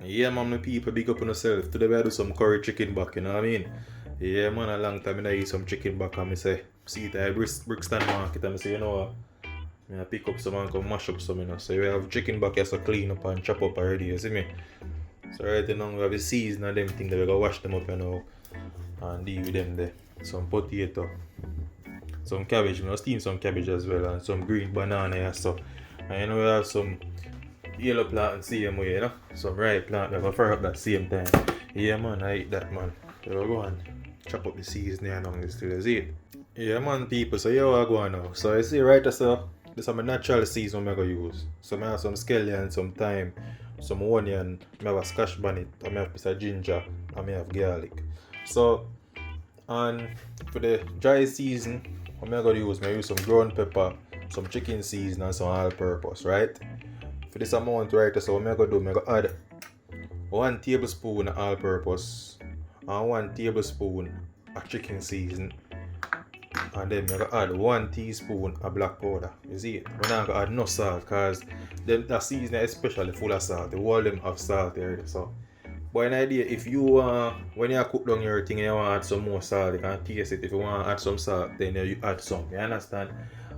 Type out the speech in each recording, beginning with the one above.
Yeah, man, my people, big up on yourself. Today we do some curry chicken back, you know what I mean? Yeah, man, a long time I eat some chicken back and I say, see it at Brixton Market and I say, you know what? I pick up some and come mash up some, you know. So we have chicken back here, so clean up and chop up already, you see me? So right now we have the season and them things that we gotta wash them up, you know, and deal with them there. Some potato, some cabbage, we steam some cabbage as well, and some green banana and stuff. And you know we have some yellow plant and same way, you know. Some ripe plant that go fry up that same time. Yeah man, I eat that man. So we go and chop up the seasoning and all this till you see it. Yeah man people, so here I go on now. So you see right so this is my natural season I'm gonna use. So I have some scallion, some thyme, some onion, I have a scotch bonnet, I have a piece of ginger, and I have garlic. So and for the dry season, what I'm gonna use, I use some ground pepper, some chicken seasoning and some all purpose, right? For this amount right, so what I'm gonna do, I'm gonna add 1 tablespoon of all purpose and 1 tablespoon of chicken season, and then I'm gonna add 1 teaspoon of black powder. You see it? We're not gonna add no salt because that seasoning is especially full of salt. The whole them have salt already. So but an idea, if you when you cook down your thing and you want to add some more salt, you can taste it. If you want to add some salt, then you add some. You understand?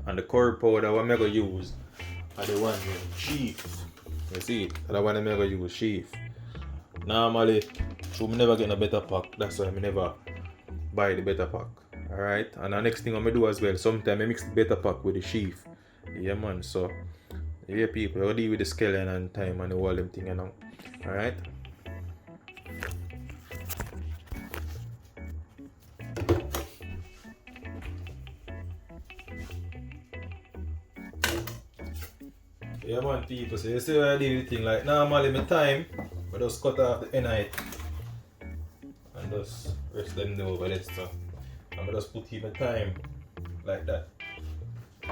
And the curry powder what I'm gonna use are the one here, Chief. You see it? The one I'm gonna use, Chief. Normally, so I never get a better pack. That's why I never buy the better pack. Alright? And the next thing I'm gonna do as well, sometimes I mix the better pack with the Chief. Yeah man, so yeah people, I deal with the scallion and thyme and the whole them thing, you know. Alright? Yeah man people, so you see what I do with the thing, like normally my thyme, I just cut off the end of it and just rest them there over there so. And I just put in my thyme like that.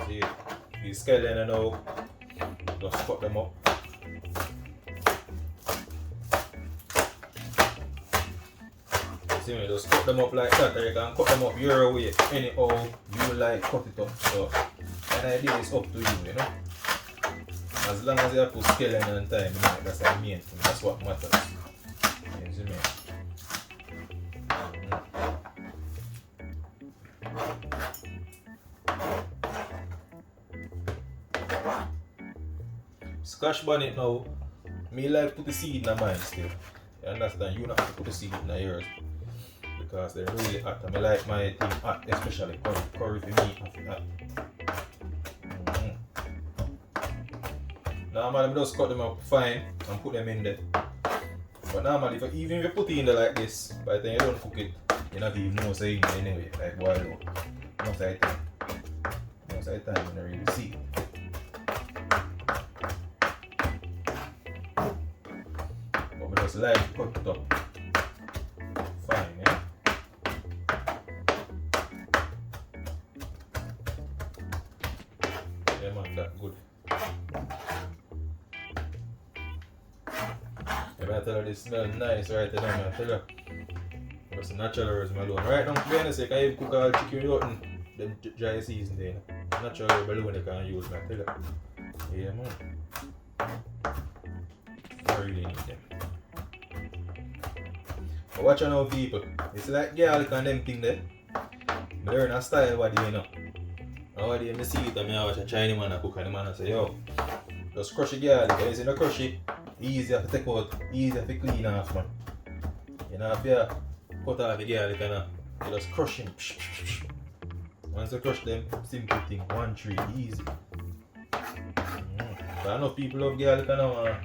See these scallion now, just cut them up. See me, just cut them up like that, or you can cut them up your way, anyhow you like cut it up. So an idea is up to you, you know. As long as you put scallion and thyme, you know, that's the main thing, that's what matters. You see me? Scotch bonnet now, me like put the seed in mine still. You understand? You not have to put the seed in yours because they're really hot. And I like my thing hot, especially curry for me and hot. Normally I just cut them up fine and put them in there. But normally even if you put it in there like this, by the time you don't cook it, you're not even know say in there anyway, like boil out. Most of the time you don't really see it. But I just like to cut it up fine, yeah? Yeah man, that good. I tell her this smells nice right now, man. I tell her it's natural herbs alone. Right now, to be honest, you can even cook all chicken without them dry season there. Natural herbs alone you can use, man. I tell her. Yeah, man. I really need them. But watch out now, people. It's like garlic and them thing there. I learn a style what do you know. And what do you see it and I watch a Chinese man cook and the man say, yo, just crush the garlic. And you see no crush it. Easier to take out, easier to clean off, man. You know, if you cut off the garlic and you just crush him. Once you crush them, simple thing, 1 3, easy. But I know people love garlic and now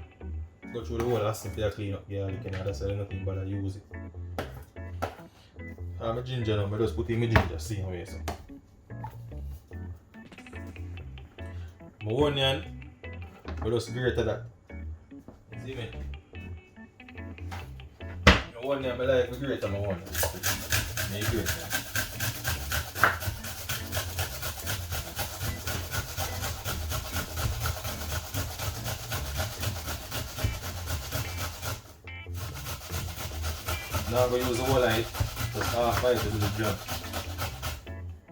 go through the whole hassle to clean up garlic and that's why nothing but I use it. And my ginger now, I just put in my ginger, same way so. My onion, I just grate that. See me? The one name I like to grate on my one. Me grate that. Now I'm going to use the whole light, just half bite to do the job.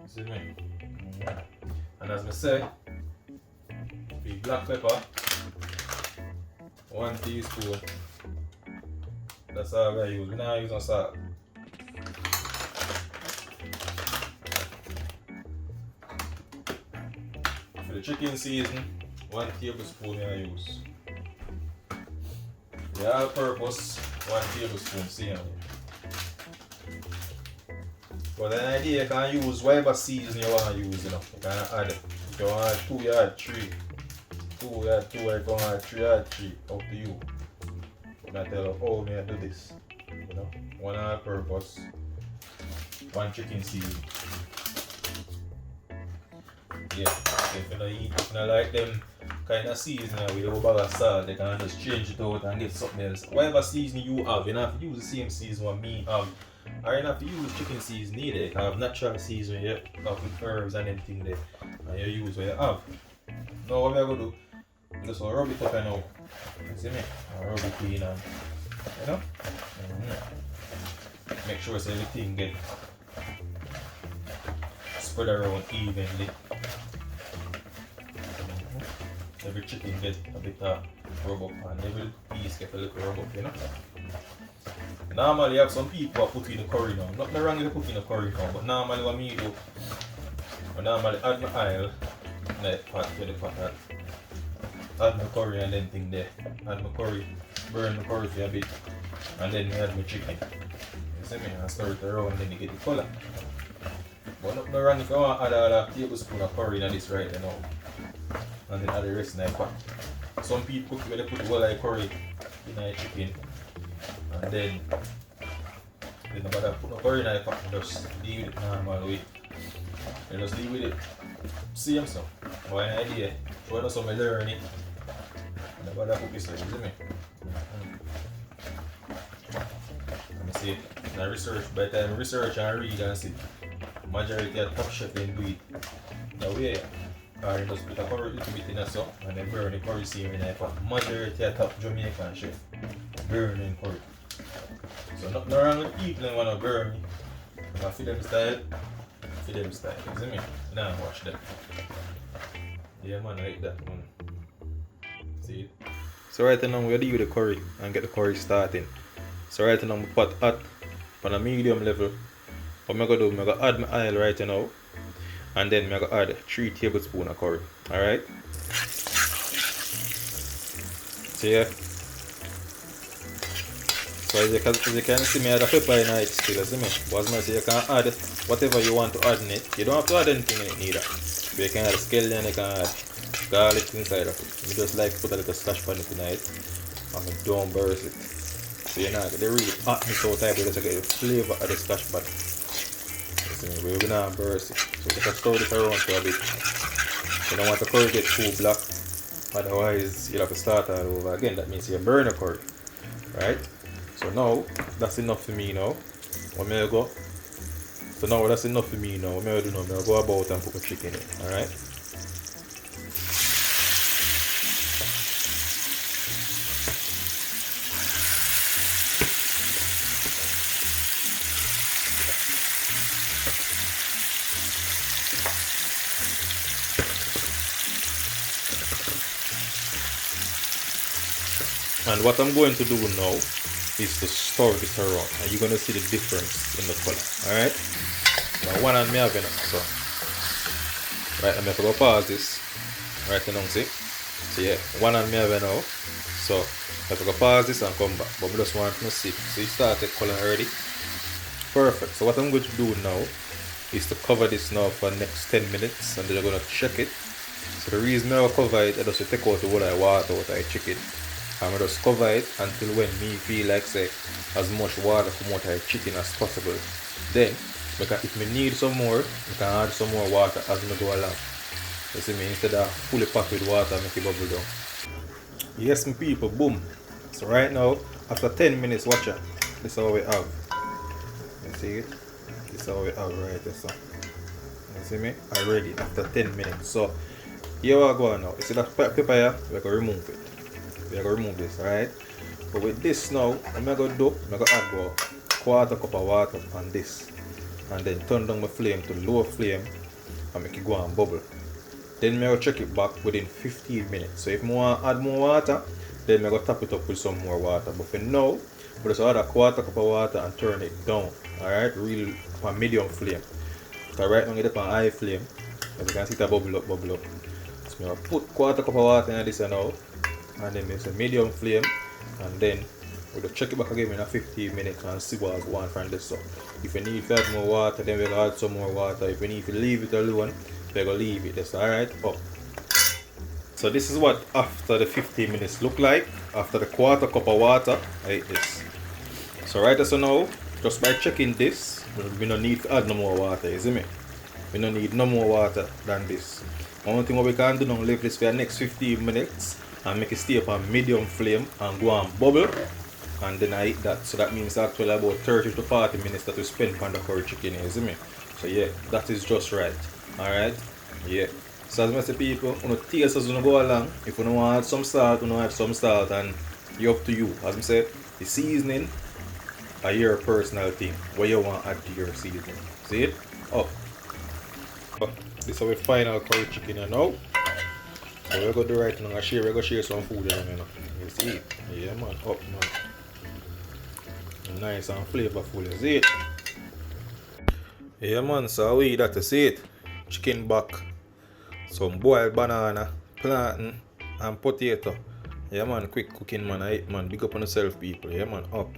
See me? And as I say, the black pepper, 1 teaspoon, That's all I use. We're not using salt. For the chicken season, 1 tablespoon I use. The all-purpose 1 tablespoon seasoning. But an idea you can use whatever season you want to use, you know. You can add, if you want 2, you add 3. 2, you add 2, if you want 3, you add 3. Up to you. I tell you how me I do this. You know, 1 all-purpose, 1 chicken season. Yeah, if you don't eat, if you don't like them kind of seasoning with a bag of salt, they can just change it out and get something else. Whatever seasoning you have, you don't have to use the same season what me have. Or you don't have to use chicken seasoning either. You can have natural seasoning, you have with herbs and everything there. And you use what you have. Now what I'm going to do, just rub it up and now. You see me? I rub it clean and, you know? Make sure so everything get spread around evenly. Every chicken get a bit of rub up and every piece get a little rub up, you know? Normally you have some people who put in the curry now. Nothing wrong with putting the curry now, but normally what me do, I normally add my oil in the pot to the pot. Add my curry and then thing there. Add my curry, burn my curry for a bit, and then add my chicken. You see me? And stir it around and then you get the color. But nothing wrong if you want to add a tablespoon of curry in this right now. And then add the rest in the pot. Some people cook where they put the whole of curry in the chicken. And then nobody put no curry in the pot and just leave it normal way. You just leave with it. Same stuff. But an idea. Show us some learn it. Nobody cook this way, you see me? Let me see. I research, by the time I research and read and see. Majority of top chef then do it the way. Or you just put a curry little bit in a soup and then burn the curry seam in the pot. Majority of top Jamaican chef burning curry. So nothing wrong with people that want to burn me. If I feed them style, feed them style. You see me? Now watch them. Yeah man, like that man. See it? So right now we're going to do the curry and get the curry starting. So right now my pot hot on a medium level. What I'm going to do, I'm going to add my oil right now. And then I'm going to add 3 tablespoons of curry. Alright? So yeah. So as you can see me add a pepper in it still, see me? But as much as you can add whatever you want to add in it. You don't have to add anything in it neither. But you can add scallion, you can add garlic inside of it. You just like put a little scotch pan in it and don't burst it. So you're not the really hotness out type, but you get the flavour of the scotch pan. We're gonna burst it. So you can stir this around for a bit. You don't want the curry to get too black. Otherwise you'll have to start all over again. That means you burn the curry. Right? So now that's enough for me now. What may I go? So now that's enough for me now. What may I do now? I'll go about and put my chicken in. Alright? And what I'm going to do now is to stir this around, and you're going to see the difference in the color. Alright? Now one hand me having it. So right, I'm going to go pause this. Right now, see? So yeah, one hand me having now. So I'm going to go pause this and come back. But we just want to see. So you started color already. Perfect. So what I'm going to do now is to cover this now for the next 10 minutes, and then I'm going to check it. So the reason I cover it, I just take out the water out of the chicken. I'm going to just cover it until when me feel like say as much water from what I chicken as possible. Then, if me need some more, I can add some more water as I go along. You see me, instead of fully packed with water, make it bubble down. Yes, my people, boom. So right now, after 10 minutes, watch it. This is how we have. You see it? This is how we have right there. So. You see me? Already after 10 minutes. So, here we go now. You see that pepper here? We're going to remove it. We're going to remove this, alright? But with this now, what I'm going to do, I'm going to add about 1/4 cup of water on this. And then turn down my flame to low flame and make it go and bubble. Then I'm going to check it back within 15 minutes. So if I want to add more water, then I'm going to top it up with some more water. But for now, But just add a quarter cup of water and turn it down. Alright, real on medium flame. So right now it's on high flame. As you can see it bubble up, bubble up. So I put quarter cup of water in this now. And then it's a medium flame. And then we'll check it back again in a 15 minutes and see what's going on from this. So if you need to add more water, then we'll add some more water. If you need to leave it alone, we're gonna leave it. That's alright. Up. So this is what after the 15 minutes look like. After the quarter cup of water, like this. So right so now, just by checking this, we don't need to add no more water, you see me? We don't need no more water than this. Only thing what we can do now, leave this for the next 15 minutes and make it stay up on medium flame and go and bubble. And then I eat that. So that means actually about 30 to 40 minutes that we spend on the curry chicken, you see me? So yeah, that is just right. Alright? Yeah. So as I say people, you know, taste as you go along. If you don't want to add some salt, you know, add some salt and it's up to you. As I say, the seasoning are your personal thing. What you want to add to your seasoning. See it? Up. This is our final curry chicken now. So we're going to do right now. We're going to share some food with them, you know. You see it? Yeah man, up man. Nice and flavorful, you see it? Yeah man, so we that to see it. Chicken back. Some boiled banana, plantain and potato. Yeah man, quick cooking man, I eat man. Big up on yourself people. Yeah man, up.